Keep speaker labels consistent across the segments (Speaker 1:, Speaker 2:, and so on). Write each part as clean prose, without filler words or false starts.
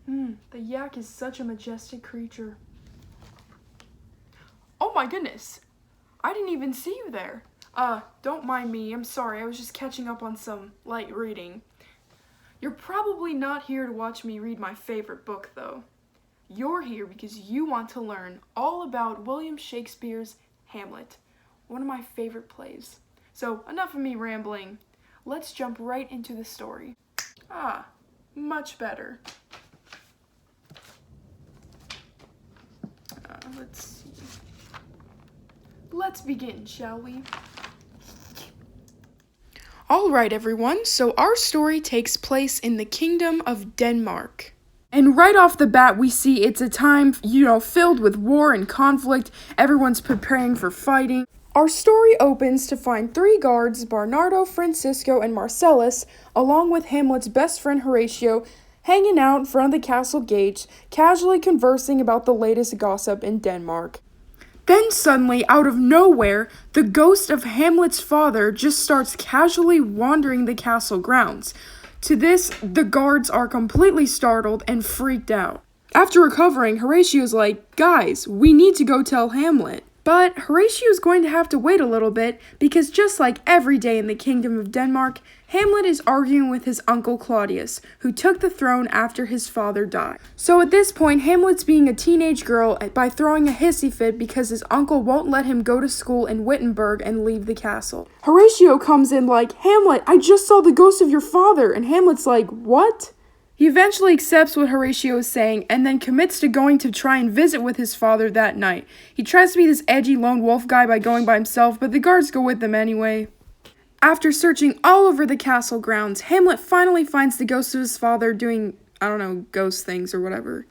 Speaker 1: The yak is such a majestic creature. Oh my goodness! I didn't even see you there. Don't mind me, I'm sorry, I was just catching up on some light reading. You're probably not here to watch me read my favorite book, though. You're here because you want to learn all about William Shakespeare's Hamlet, one of my favorite plays. So, enough of me rambling. Let's jump right into the story. Much better. Let's see. Let's begin, shall we? Alright everyone, so our story takes place in the Kingdom of Denmark. And right off the bat we see it's a time, filled with war and conflict, everyone's preparing for fighting. Our story opens to find three guards, Bernardo, Francisco, and Marcellus, along with Hamlet's best friend Horatio, hanging out in front of the castle gates, casually conversing about the latest gossip in Denmark. Then suddenly, out of nowhere, the ghost of Hamlet's father just starts casually wandering the castle grounds. To this, the guards are completely startled and freaked out. After recovering, Horatio's like, "Guys, we need to go tell Hamlet." But Horatio's going to have to wait a little bit because just like every day in the Kingdom of Denmark, Hamlet is arguing with his uncle Claudius, who took the throne after his father died. So at this point, Hamlet's being a teenage girl by throwing a hissy fit because his uncle won't let him go to school in Wittenberg and leave the castle. Horatio comes in like, "Hamlet, I just saw the ghost of your father," and Hamlet's like, "What?" He eventually accepts what Horatio is saying and then commits to going to try and visit with his father that night. He tries to be this edgy lone wolf guy by going by himself, but the guards go with him anyway. After searching all over the castle grounds, Hamlet finally finds the ghost of his father doing, ghost things or whatever.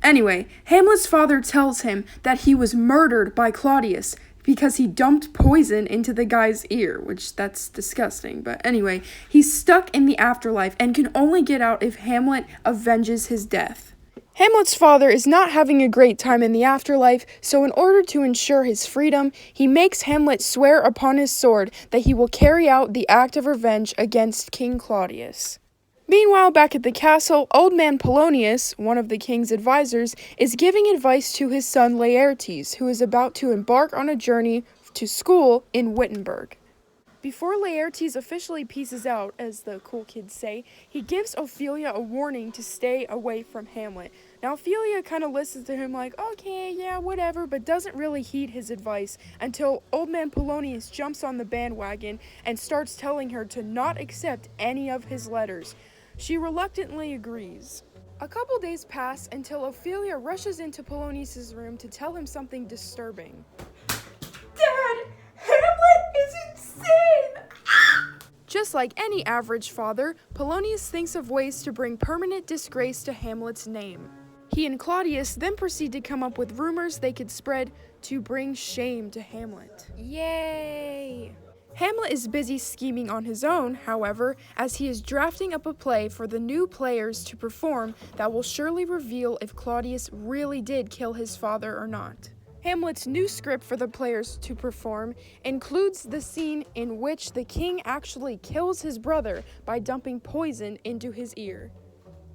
Speaker 1: Anyway, Hamlet's father tells him that he was murdered by Claudius because he dumped poison into the guy's ear, which that's disgusting. But anyway, he's stuck in the afterlife and can only get out if Hamlet avenges his death. Hamlet's father is not having a great time in the afterlife, so in order to ensure his freedom, he makes Hamlet swear upon his sword that he will carry out the act of revenge against King Claudius. Meanwhile, back at the castle, old man Polonius, one of the king's advisors, is giving advice to his son Laertes, who is about to embark on a journey to school in Wittenberg. Before Laertes officially pieces out, as the cool kids say, he gives Ophelia a warning to stay away from Hamlet. Now, Ophelia kind of listens to him like, "Okay, yeah, whatever," but doesn't really heed his advice until old man Polonius jumps on the bandwagon and starts telling her to not accept any of his letters. She reluctantly agrees. A couple days pass until Ophelia rushes into Polonius' room to tell him something disturbing.
Speaker 2: "Dad, Hamlet is insane!"
Speaker 1: Just like any average father, Polonius thinks of ways to bring permanent disgrace to Hamlet's name. He and Claudius then proceed to come up with rumors they could spread to bring shame to Hamlet. Yay! Hamlet is busy scheming on his own, however, as he is drafting up a play for the new players to perform that will surely reveal if Claudius really did kill his father or not. Hamlet's new script for the players to perform includes the scene in which the king actually kills his brother by dumping poison into his ear.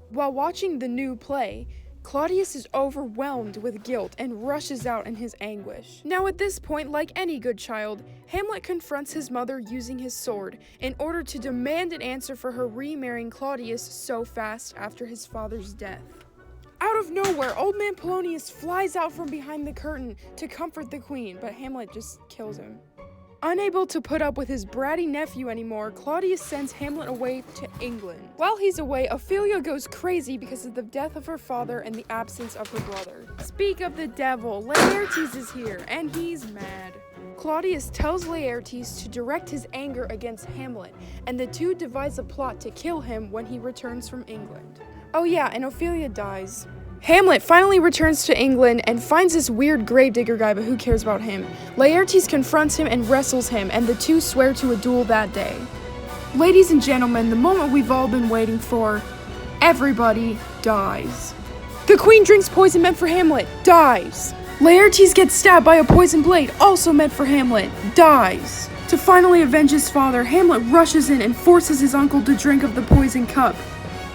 Speaker 1: While watching the new play, Claudius is overwhelmed with guilt and rushes out in his anguish. Now at this point, like any good child, Hamlet confronts his mother using his sword in order to demand an answer for her remarrying Claudius so fast after his father's death. Out of nowhere, old man Polonius flies out from behind the curtain to comfort the queen, but Hamlet just kills him. Unable to put up with his bratty nephew anymore, Claudius sends Hamlet away to England. While he's away, Ophelia goes crazy because of the death of her father and the absence of her brother. Speak of the devil, Laertes is here, and he's mad. Claudius tells Laertes to direct his anger against Hamlet, and the two devise a plot to kill him when he returns from England. Oh yeah, and Ophelia dies. Hamlet finally returns to England and finds this weird gravedigger guy, but who cares about him? Laertes confronts him and wrestles him, and the two swear to a duel that day. Ladies and gentlemen, the moment we've all been waiting for. Everybody dies. The queen drinks poison meant for Hamlet, dies. Laertes gets stabbed by a poison blade, also meant for Hamlet, dies. To finally avenge his father, Hamlet rushes in and forces his uncle to drink of the poison cup.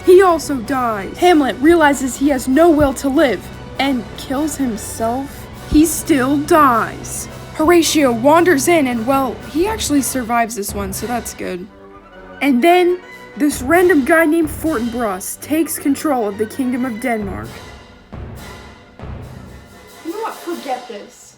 Speaker 1: He also dies. Hamlet realizes he has no will to live and kills himself. He still dies. Horatio wanders in and, well, he actually survives this one, so that's good. And then, this random guy named Fortinbras takes control of the Kingdom of Denmark.
Speaker 2: You know what? Forget this.